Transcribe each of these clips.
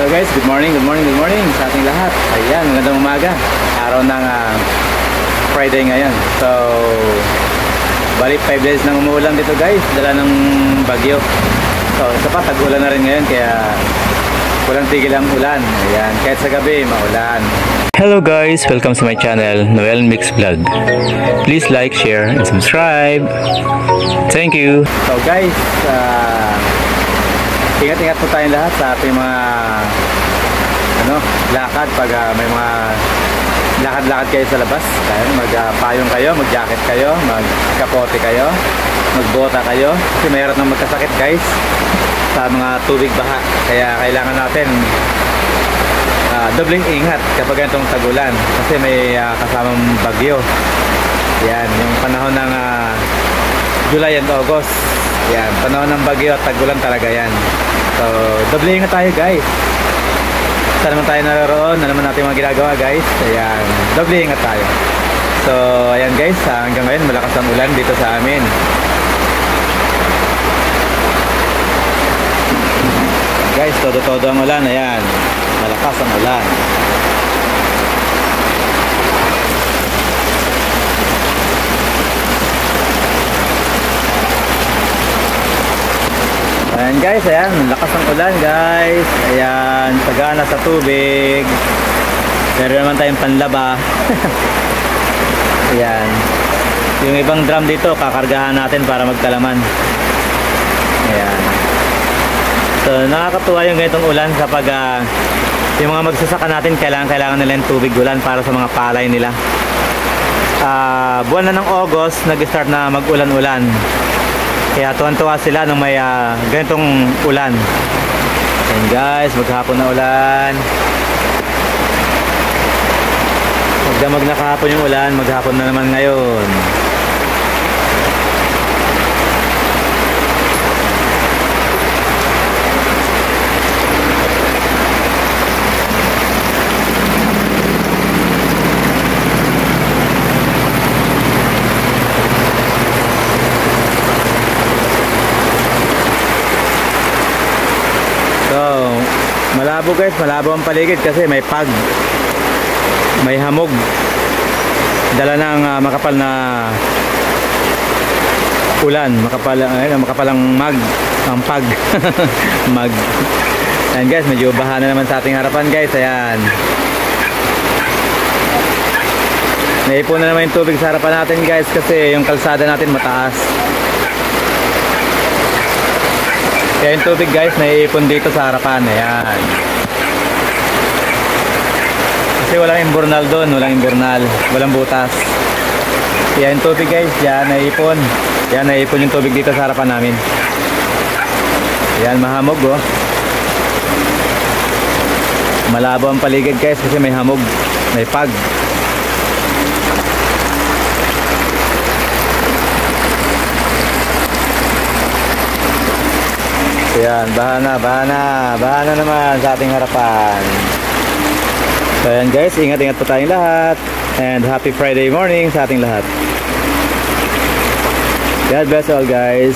guys, good morning sa ating lahat. Ayan, magandang umaga. Araw ng Friday ngayon. So, balik 5 days nang umuulan dito guys. Dala ng bagyo. So, isa pa, tag-ulan na rin ngayon. Kaya, walang tigil ang ulan. Ayan, kahit sa gabi, maulan. Hello guys, welcome to my channel, Noel Mix Vlog. Please like, share, and subscribe. Thank you. So guys, ingat-ingat po tayong lahat sa ating mga lakad pag may mga lakad-lakad kayo sa labas. Magpayong kayo, mag-jacket kayo, magkapote kayo, magbota kayo kasi mayroon nang magkasakit guys sa mga tubig baha. Kaya kailangan natin dobling ingat kapag ganitong tagulan kasi may kasamang bagyo. Yan, yung panahon ng July and August. Yan, panahon ng bagyo at tagulan talaga yan. So, doble ingat tayo guys. Saan naman tayo naroon, na naman natin mga ginagawa guys. Ayan, doble ingat tayo. So, ayan guys, hanggang ngayon malakas ang ulan dito sa amin. Guys, todo-todo ang ulan, ayan. Malakas ang ulan. Ayan guys, ayan, lakas ang ulan guys. Ayan, sagana sa tubig. Meron naman tayong panlaba. Ayan. Yung ibang drum dito, kakargahan natin para magkalaman. Ayan. So, nakakatuwa yung ganitong ulan kapag yung mga magsasaka natin, kailangan nila yung tubig ulan para sa mga palay nila. Buwan na ng August, nag-start na mag-ulan-ulan. Kaya tuwan-tuwa sila nung may ganitong ulan. Ayan guys, maghapon na ulan. Magdamag na kahapon yung ulan, maghapon na naman ngayon. Malabo guys, malabo ang paligid kasi may pag, may hamog, dala ng makapal na ulan, makapalang ang pag mag. Ayan guys, medyo baha na naman sa ating harapan guys. Ayan, naipon na naman yung tubig sa harapan natin guys kasi yung kalsada natin mataas. Kaya yung tubig guys, naiipon dito sa harapan. Ayan. Kasi walang imburnal doon, walang butas. Kaya yung tubig guys, yan naiipon. Yan, naiipon yung tubig dito sa harapan namin. Ayan, mahamog oh. Malabo ang paligid guys kasi may hamog, may pag. Ayan, baha na naman sa ating harapan. So ayan guys, ingat-ingat po tayong lahat. And happy Friday morning sa ating lahat. God bless all guys.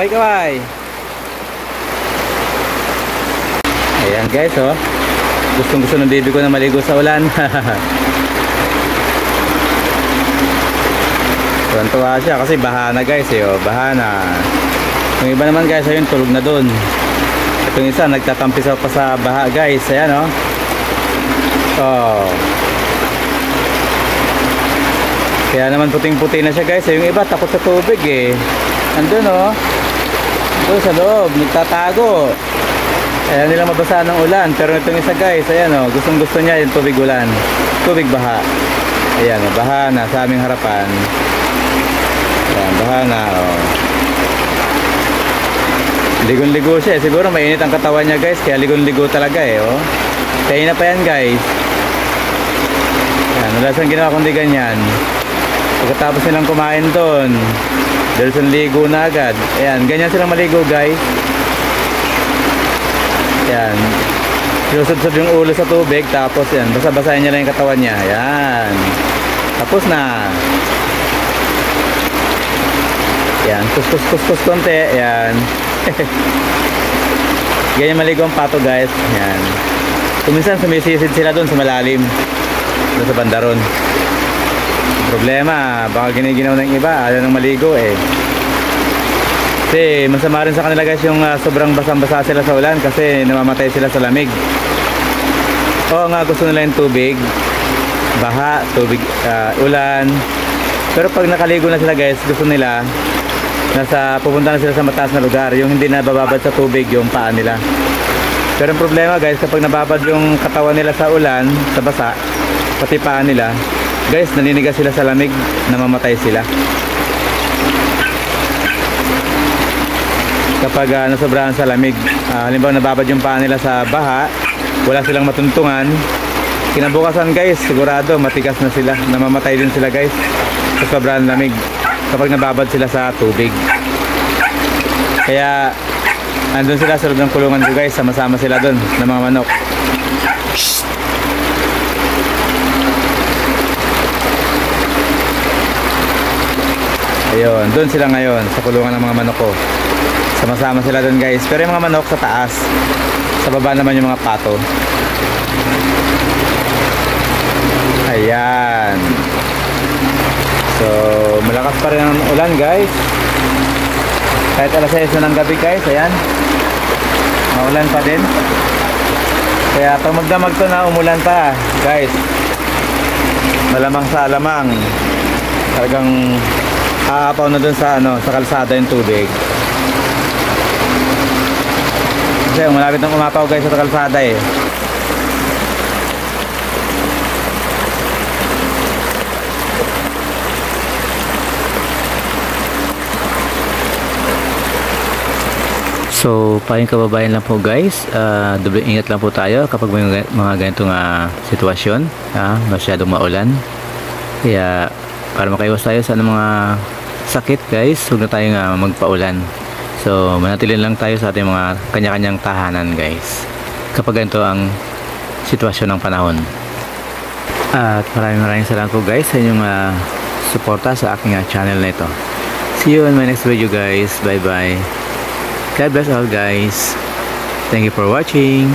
Kaway. Ayan guys oh. Gustong-gusto ng baby ko na maligo sa ulan. Tuwan-tuwa siya kasi baha na guys oh. Baha na. Yung iba naman guys ayun, tulog na dun. Itong isa nagtatampisaw pa sa baha guys. Ayan oh. Oh. Kaya naman puting-puti na siya guys. Yung iba takot sa tubig eh. Andun oh. Doon sa loob, nagtatago. Ayaw nilang mabasa ng ulan. Pero itong isa guys, ayan oh, gustong gusto niya yung tubig ulan. Tubig baha. Ayan oh, baha na sa aming harapan. Ayan, baha na oh. Ligon-ligo siya. Siguro mainit ang katawan niya guys. Kaya ligon-ligo talaga eh oh. Kaya na pa yan guys. Ayan, wala siyang ginawa kundi ganyan. Pagkatapos nilang kumain doon, diretso ligo na agad. Ayan, ganyan silang maligo guys. Ayan, sinusubsob yung ulo sa tubig. Tapos yan, basa-basahin niya lang yung katawan niya. Ayan, tapos na. Ayan, kus konti. Ayan. Ganyan maligo ang pato guys. Ayan. Kuminsan sumisisid sila doon sa malalim, doon sa bandaron. Problema, baka giniginaw ng iba, ayaw nang maligo eh. Kasi masama rin sa kanila guys yung sobrang basang-basa sila sa ulan kasi namamatay sila sa lamig. Oo nga, gusto nila yung tubig, baha, tubig, ulan. Pero pag nakaligo na sila guys, gusto nila pupunta na sila sa mataas na lugar, yung hindi na bababad sa tubig yung paa nila. Pero ang problema guys, kapag nababad yung katawan nila sa ulan, sa basa, pati paa nila, guys, naninigas sila sa lamig, namamatay sila. Kapag nasobrahan sa lamig, halimbawa nababad yung paa nila sa baha, wala silang matuntungan, kinabukasan guys, sigurado matigas na sila, namamatay din sila guys sa sobrang lamig kapag nababad sila sa tubig. Kaya andun sila sa loob ng kulungan ko guys, sama-sama sila dun ng mga manok. Ayun, dun sila ngayon sa kulungan ng mga manok ko. Sama-sama sila dun guys. Pero yung mga manok sa taas, sa baba naman yung mga pato. Ayan. So, malakas pa rin ang ulan guys. Kahit alas 6 na ng gabi guys, ayan. Maulan pa din. Kaya pag magdamag to na umulan pa guys, malamang sa alamang talagang aapaw na dun sa sa kalsada yung tubig. Kasi malapit nang umapaw guys sa kalsada eh. So, paring kababayan lang po guys, doble ingat lang po tayo kapag may mga ganitong sitwasyon, masyadong maulan. Kaya para makaiwas tayo sa mga sakit guys, huwag na tayong magpaulan. So, manatili lang tayo sa ating mga kanya-kanyang tahanan guys kapag ganito ang sitwasyon ng panahon. At maraming salamat po guys sa inyong suporta sa aking channel na ito. See you in my next video guys. Bye bye. God bless all guys. Thank you for watching.